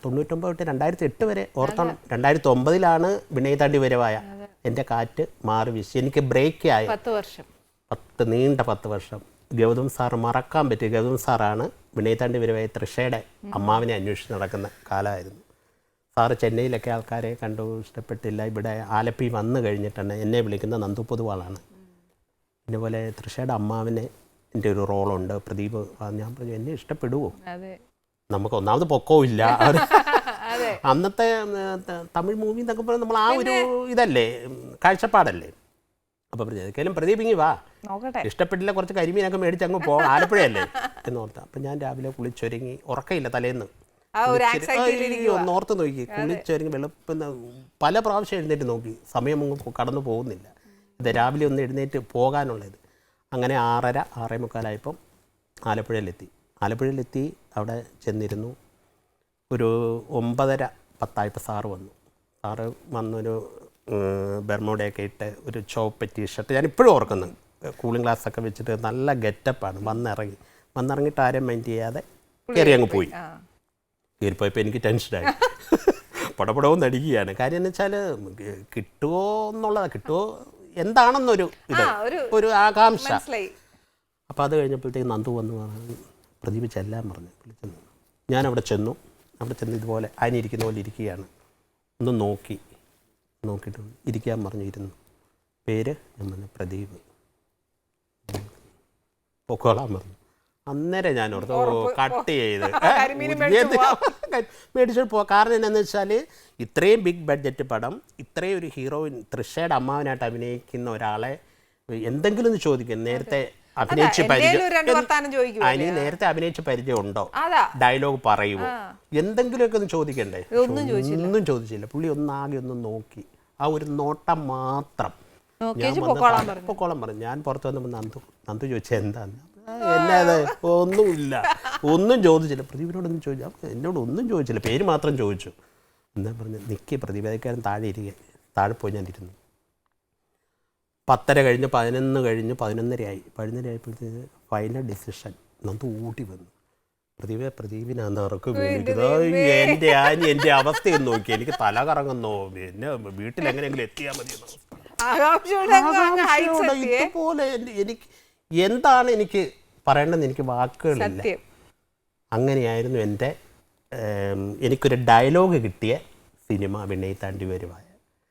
99 തൊട്ട് 2008 വരെ ഓർക്കണം. 2009 വിനയ് താണ്ടി വരവായ എൻ്റെ കാറ്റ് മാറി വീശി. എനിക്ക് ബ്രേക്ക് ആയി 10 വർഷം. ഗൗതം സാറ് മറക്കാൻ പറ്റിയ ഗൗതം സാറാണ് വിനയ് താണ്ടി വരവായ തൃഷയുടെ അമ്മാവിനെ അന്വേഷിച്ച് നടക്കുന്ന കാലമായിരുന്നു. സാറ് ചെന്നൈയിലൊക്കെ ആൾക്കാരെ കണ്ടു, ഇഷ്ടപ്പെട്ടില്ല. ഇവിടെ ആലപ്പി വന്നു കഴിഞ്ഞിട്ടാണ് എന്നെ വിളിക്കുന്ന നന്ദു പൊതുവാളാണ്. ഇതുപോലെ തൃഷയുടെ അമ്മാവിനെ എൻ്റെ ഒരു റോളുണ്ട്, പ്രദീപ്. ഞാൻ പറഞ്ഞു എന്നെ ഇഷ്ടപ്പെടുവോ? നമുക്ക് ഒന്നാമത് പൊക്കവും ഇല്ല. അന്നത്തെ തമിഴ് മൂവി എന്നൊക്കെ പറഞ്ഞാൽ നമ്മൾ ആ ഒരു ഇതല്ലേ, കാഴ്ചപ്പാടല്ലേ. അപ്പോൾ പറഞ്ഞു ഏതൊക്കെയാലും പ്രദീപ് ഇങ്ങി വാ, ഇഷ്ടപ്പെട്ടില്ല കുറച്ച് കരിമീനൊക്കെ മേടിച്ച് അങ്ങ് പോ, ആലപ്പുഴയല്ലേ എന്നോർത്താം. അപ്പം ഞാൻ രാവിലെ കുളിച്ചൊരുങ്ങി, ഉറക്കമില്ല തലേന്ന്, ഒന്നോർത്ത് നോക്കി, കുളിച്ചൊരുങ്ങി വെളുപ്പം പല പ്രാവശ്യം എഴുന്നേറ്റ് നോക്കി, സമയം കടന്നു പോകുന്നില്ല. ഇത് രാവിലെ ഒന്ന് എഴുന്നേറ്റ് പോകാനുള്ളത്. അങ്ങനെ 6:30-6:45 ആലപ്പുഴയിലെത്തി. അവിടെ ചെന്നിരുന്നു. ഒരു 9:10 സാറ് വന്നു. സാറ് വന്നൊരു ബെർമൂഡയൊക്കെ ഇട്ട് ഒരു ചുവപ്പ് ടീഷർട്ട്, ഞാനിപ്പോഴും ഓർക്കുന്നു, കൂളിംഗ് ഗ്ലാസ്സൊക്കെ വെച്ചിട്ട് നല്ല ഗെറ്റപ്പാണ്. വന്നിറങ്ങിയിട്ട് ആരും മൈൻഡ് ചെയ്യാതെ കയറി അങ്ങ് പോയി. കയറിപ്പോയപ്പോൾ എനിക്ക് ടെൻഷനായി, പടപടവും നടിക്കുകയാണ്. കാര്യം എന്ന് വെച്ചാൽ കിട്ടുമോ എന്നുള്ളതാണ്, കിട്ടുമോ എന്താണെന്നൊരു ഇത്, ഒരു ആകാംക്ഷ. അപ്പോൾ അത് കഴിഞ്ഞപ്പോഴത്തേക്ക് നന്ദു വന്ന് പ്രദീപ് ചെല്ലാൻ പറഞ്ഞു. വിളിച്ചെന്നു ഞാനവിടെ ചെന്നു. അവിടെ ചെന്ന് ഇതുപോലെ അതിനിരിക്കുന്ന പോലെ ഇരിക്കുകയാണ്. ഒന്ന് നോക്കിയിട്ട് ഇരിക്കാൻ പറഞ്ഞു. ഇരുന്നു. പേര് ഞാൻ പറഞ്ഞു പ്രദീപ്. പൊക്കോളാൻ പറഞ്ഞു. അന്നേരം ഞാൻ ഓർത്തു കട്ട് ചെയ്ത് മേടിച്ചിട്ട് പോകാം. കാരണം എന്താണെന്ന് വെച്ചാൽ ഇത്രയും ബിഗ് ബഡ്ജറ്റ് പടം, ഇത്രയും ഒരു ഹീറോയിൻ തൃഷയുടെ അമ്മാവനായിട്ട് അഭിനയിക്കുന്ന ഒരാളെ എന്തെങ്കിലും ഒന്ന് ചോദിക്കും. നേരത്തെ അഭിനയിച്ച് പരിചയം ഉണ്ടോ, ഡയലോഗ് പറയുമോ, എന്തെങ്കിലുമൊക്കെ ഒന്ന് ചോദിക്കണ്ടേ? ഒന്നും ചോദിച്ചില്ല. പുള്ളി ആകെ ഒന്ന് നോക്കി, ആ ഒരു നോട്ടം മാത്രം. പൊക്കോളം പറഞ്ഞു. ഞാൻ പുറത്ത് വന്നപ്പോൾ നന്ദു ചോദിച്ചാൽ എന്താന്ന്, എന്നത് ഒന്നും ചോദിച്ചില്ല. പ്രദീപിനോടൊന്നും ചോദിച്ചു, എന്നോട് ഒന്നും ചോദിച്ചില്ല, പേര് മാത്രം ചോദിച്ചു. എന്താ പറഞ്ഞു, നിൽക്കി പ്രതിഭേദക്കാരൻ താഴെ പോയി ഞാൻ ഇരുന്നു. 10:30 കഴിഞ്ഞ് 11 കഴിഞ്ഞ് 11:30 ആയപ്പോഴത്തേക്ക് ഫൈനൽ ഡിസിഷൻ നന്ദു ഊട്ടി വന്നു. പ്രദീപിനാന്ന് ഉറക്കം വീണിക്കുന്നത്. എൻ്റെ അവസ്ഥയൊന്നും നോക്കി, എനിക്ക് തല കറങ്ങുന്നോ, എന്നെ വീട്ടിൽ എങ്ങനെയെങ്കിലും എത്തിയാൽ മതി. ഇതുപോലെ എനിക്ക് എന്താണ് എനിക്ക് പറയേണ്ടതെന്ന് എനിക്ക് വാക്കുകളില്ല. അങ്ങനെയായിരുന്നു എനിക്കൊരു ഡയലോഗ് കിട്ടിയ സിനിമ വിനയ് താണ്ടി വരുവായ.